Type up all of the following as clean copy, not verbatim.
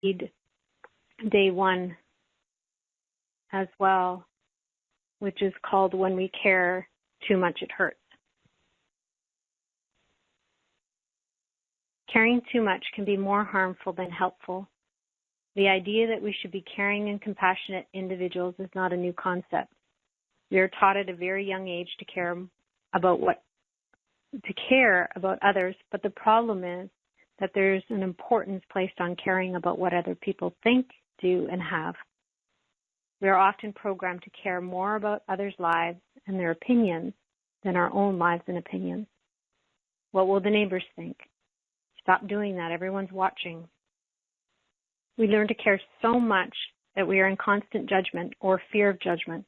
read day 1 as well, which is called When We Care Too Much It Hurts. Caring too much can be more harmful than helpful. The idea that we should be caring and compassionate individuals is not a new concept. We are taught at a very young age to care about others, but the problem is that there's an importance placed on caring about what other people think, do, and have. We are often programmed to care more about others' lives and their opinions than our own lives and opinions. What will the neighbors think? Stop doing that. Everyone's watching. We learn to care so much that we are in constant judgment or fear of judgment,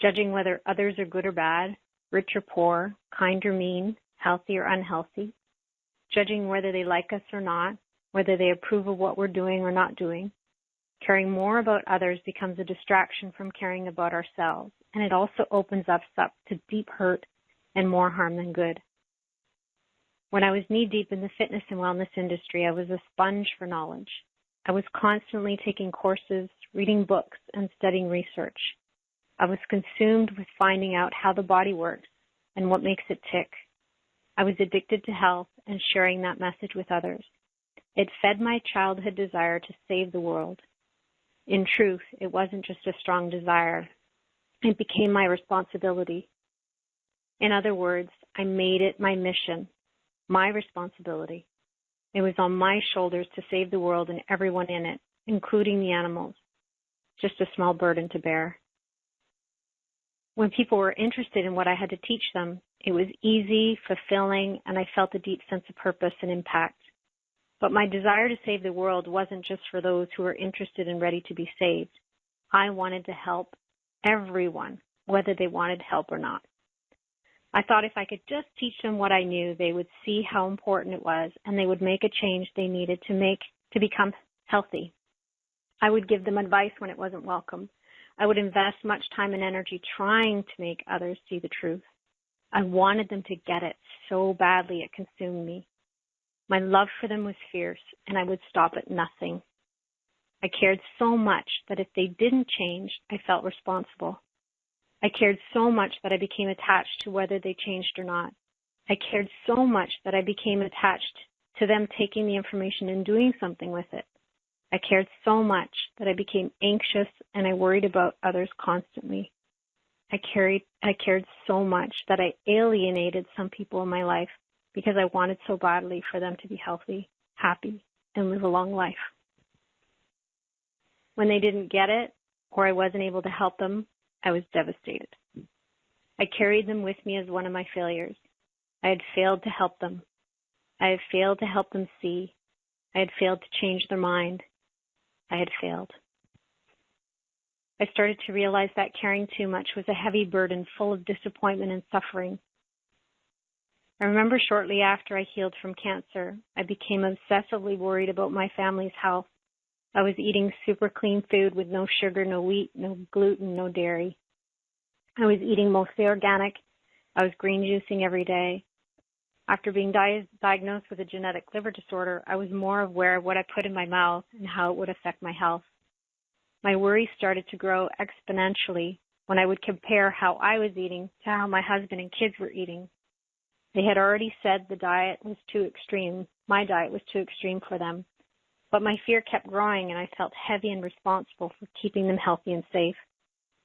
judging whether others are good or bad, rich or poor, kind or mean, healthy or unhealthy, judging whether they like us or not, whether they approve of what we're doing or not doing. Caring more about others becomes a distraction from caring about ourselves, and it also opens us up to deep hurt and more harm than good. When I was knee-deep in the fitness and wellness industry, I was a sponge for knowledge. I was constantly taking courses, reading books, and studying research. I was consumed with finding out how the body works and what makes it tick. I was addicted to health and sharing that message with others. It fed my childhood desire to save the world. In truth, it wasn't just a strong desire. It became my responsibility. In other words, I made it my mission, my responsibility. It was on my shoulders to save the world and everyone in it, including the animals. Just a small burden to bear. When people were interested in what I had to teach them, it was easy, fulfilling, and I felt a deep sense of purpose and impact. But my desire to save the world wasn't just for those who were interested and ready to be saved. I wanted to help everyone, whether they wanted help or not. I thought if I could just teach them what I knew, they would see how important it was, and they would make a change they needed to become healthy. I would give them advice when it wasn't welcome. I would invest much time and energy trying to make others see the truth. I wanted them to get it so badly it consumed me. My love for them was fierce, and I would stop at nothing. I cared so much that if they didn't change, I felt responsible. I cared so much that I became attached to whether they changed or not. I cared so much that I became attached to them taking the information and doing something with it. I cared so much that I became anxious and I worried about others constantly. I cared so much that I alienated some people in my life because I wanted so badly for them to be healthy, happy, and live a long life. When they didn't get it, or I wasn't able to help them, I was devastated. I carried them with me as one of my failures. I had failed to help them. I had failed to help them see. I had failed to change their mind. I had failed. I started to realize that caring too much was a heavy burden full of disappointment and suffering. I remember shortly after I healed from cancer, I became obsessively worried about my family's health. I was eating super clean food with no sugar, no wheat, no gluten, no dairy. I was eating mostly organic. I was green juicing every day. After being diagnosed with a genetic liver disorder, I was more aware of what I put in my mouth and how it would affect my health. My worries started to grow exponentially when I would compare how I was eating to how my husband and kids were eating. They had already said the diet was too extreme. My diet was too extreme for them. But my fear kept growing, and I felt heavy and responsible for keeping them healthy and safe.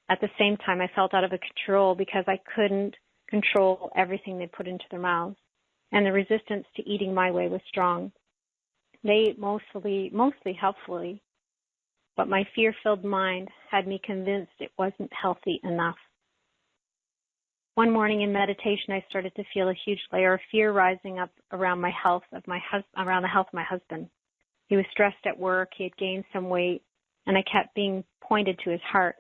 At the same time, I felt out of control because I couldn't control everything they put into their mouths, and the resistance to eating my way was strong. They ate mostly healthfully, but my fear-filled mind had me convinced it wasn't healthy enough. One morning in meditation, I started to feel a huge layer of fear rising up around the health of my husband. He was stressed at work, he had gained some weight, and I kept being pointed to his heart.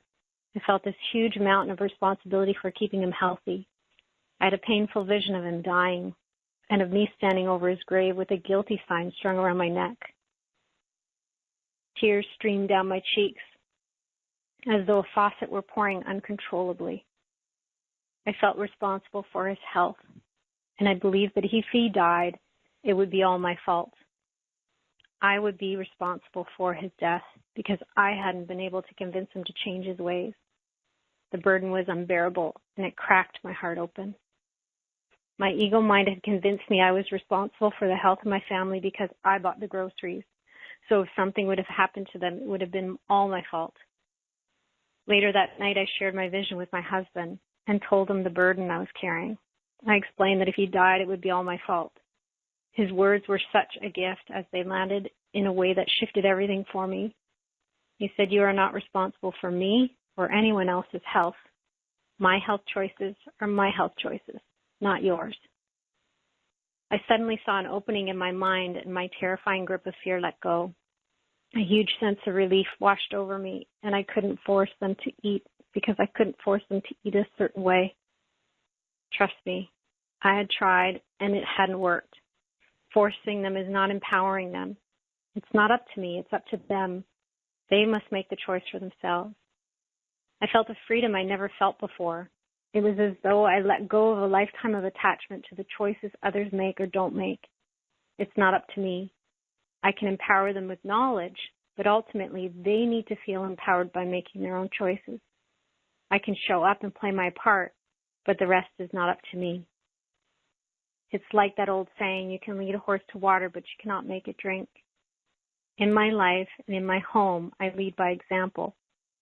I felt this huge mountain of responsibility for keeping him healthy. I had a painful vision of him dying and of me standing over his grave with a guilty sign strung around my neck. Tears streamed down my cheeks as though a faucet were pouring uncontrollably. I felt responsible for his health, and I believed that if he died, it would be all my fault. I would be responsible for his death because I hadn't been able to convince him to change his ways. The burden was unbearable, and it cracked my heart open. My ego mind had convinced me I was responsible for the health of my family because I bought the groceries. So if something would have happened to them, it would have been all my fault. Later that night, I shared my vision with my husband and told him the burden I was carrying. I explained that if he died, it would be all my fault. His words were such a gift as they landed in a way that shifted everything for me. He said, "You are not responsible for me or anyone else's health. My health choices are my health choices, not yours." I suddenly saw an opening in my mind and my terrifying grip of fear let go. A huge sense of relief washed over me, and I couldn't force them to eat because I couldn't force them to eat a certain way. Trust me, I had tried and it hadn't worked. Forcing them is not empowering them. It's not up to me, it's up to them. They must make the choice for themselves. I felt a freedom I never felt before. It was as though I let go of a lifetime of attachment to the choices others make or don't make. It's not up to me. I can empower them with knowledge, but ultimately they need to feel empowered by making their own choices. I can show up and play my part, but the rest is not up to me. It's like that old saying, you can lead a horse to water, but you cannot make it drink. In my life and in my home, I lead by example.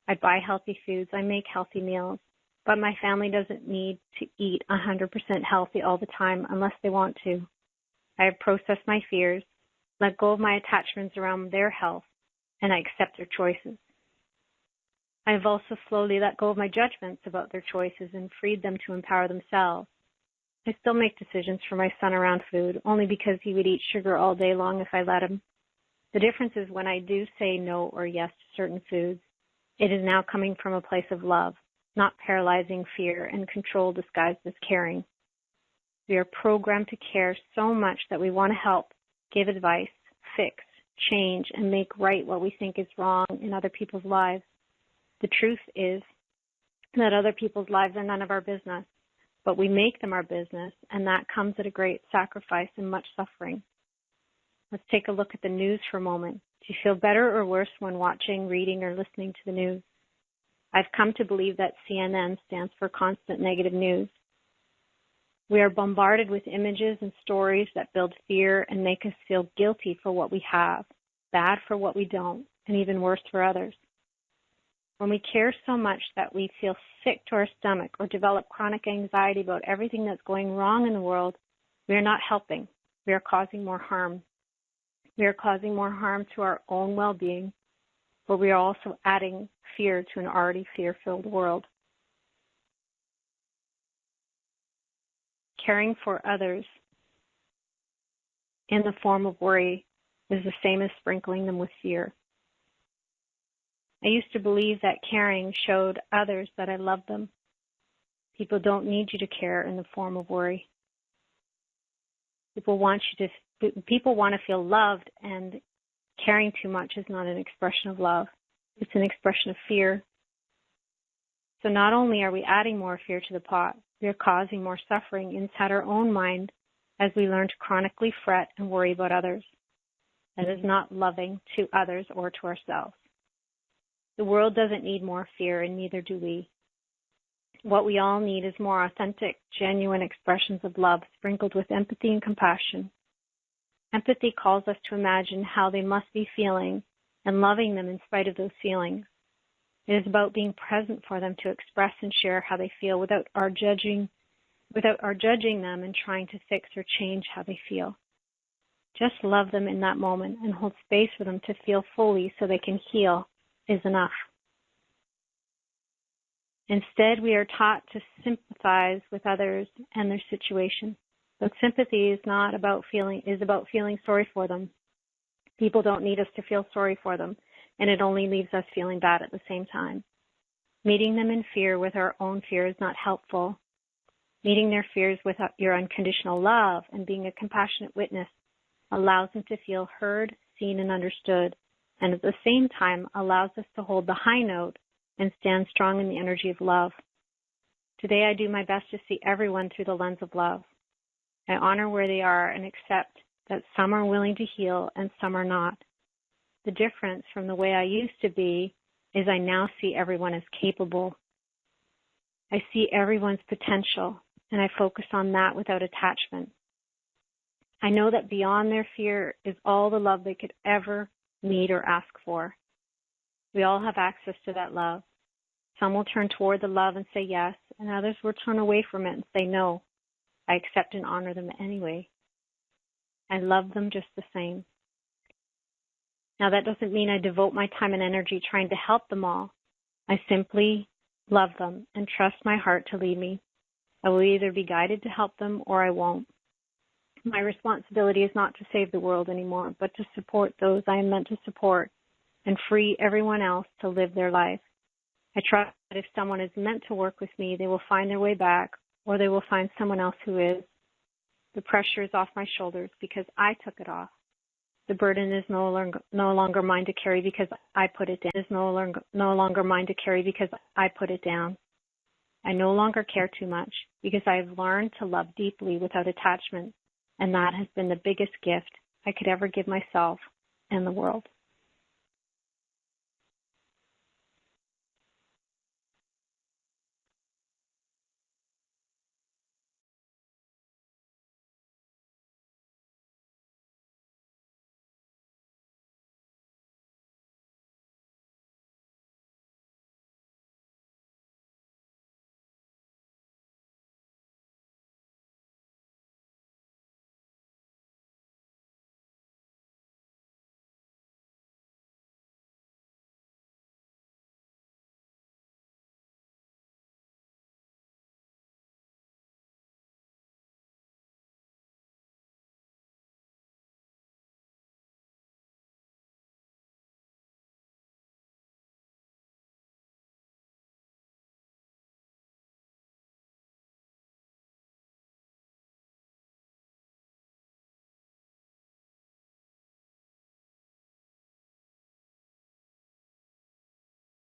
I buy healthy foods, I make healthy meals, but my family doesn't need to eat 100% healthy all the time unless they want to. I have processed my fears, let go of my attachments around their health, and I accept their choices. I have also slowly let go of my judgments about their choices and freed them to empower themselves. I still make decisions for my son around food, only because he would eat sugar all day long if I let him. The difference is when I do say no or yes to certain foods, it is now coming from a place of love, not paralyzing fear and control disguised as caring. We are programmed to care so much that we want to help, give advice, fix, change, and make right what we think is wrong in other people's lives. The truth is that other people's lives are none of our business, but we make them our business, and that comes at a great sacrifice and much suffering. Let's take a look at the news for a moment. Do you feel better or worse when watching, reading, or listening to the news? I've come to believe that CNN stands for constant negative news. We are bombarded with images and stories that build fear and make us feel guilty for what we have, bad for what we don't, and even worse for others. When we care so much that we feel sick to our stomach or develop chronic anxiety about everything that's going wrong in the world, we are not helping. We are causing more harm. We are causing more harm to our own well-being, but we are also adding fear to an already fear-filled world. Caring for others in the form of worry is the same as sprinkling them with fear. I used to believe that caring showed others that I loved them. People don't need you to care in the form of worry. People want to feel loved, and caring too much is not an expression of love. It's an expression of fear. So not only are we adding more fear to the pot, we are causing more suffering inside our own mind as we learn to chronically fret and worry about others. That is not loving to others or to ourselves. The world doesn't need more fear, and neither do we. What we all need is more authentic, genuine expressions of love sprinkled with empathy and compassion. Empathy calls us to imagine how they must be feeling and loving them in spite of those feelings. It is about being present for them to express and share how they feel without our judging them and trying to fix or change how they feel. Just love them in that moment and hold space for them to feel fully so they can heal is enough. Instead, we are taught to sympathize with others and their situation. But sympathy is about feeling sorry for them. People don't need us to feel sorry for them, and it only leaves us feeling bad at the same time. Meeting them in fear with our own fear is not helpful. Meeting their fears with your unconditional love and being a compassionate witness allows them to feel heard, seen, and understood, and at the same time allows us to hold the high note and stand strong in the energy of love. Today I do my best to see everyone through the lens of love. I honor where they are and accept that some are willing to heal and some are not. The difference from the way I used to be is I now see everyone as capable. I see everyone's potential, and I focus on that without attachment. I know that beyond their fear is all the love they could ever need or ask for. We all have access to that love. Some will turn toward the love and say yes, and others will turn away from it and say no. I accept and honor them anyway. I love them just the same. Now, that doesn't mean I devote my time and energy trying to help them all. I simply love them and trust my heart to lead me. I will either be guided to help them or I won't. My responsibility is not to save the world anymore, but to support those I am meant to support and free everyone else to live their life. I trust that if someone is meant to work with me, they will find their way back, or they will find someone else who is. The pressure is off my shoulders because I took it off. The burden is no longer mine to carry because I put it down. It is no longer mine to carry because I put it down. I no longer care too much because I have learned to love deeply without attachment, and that has been the biggest gift I could ever give myself and the world.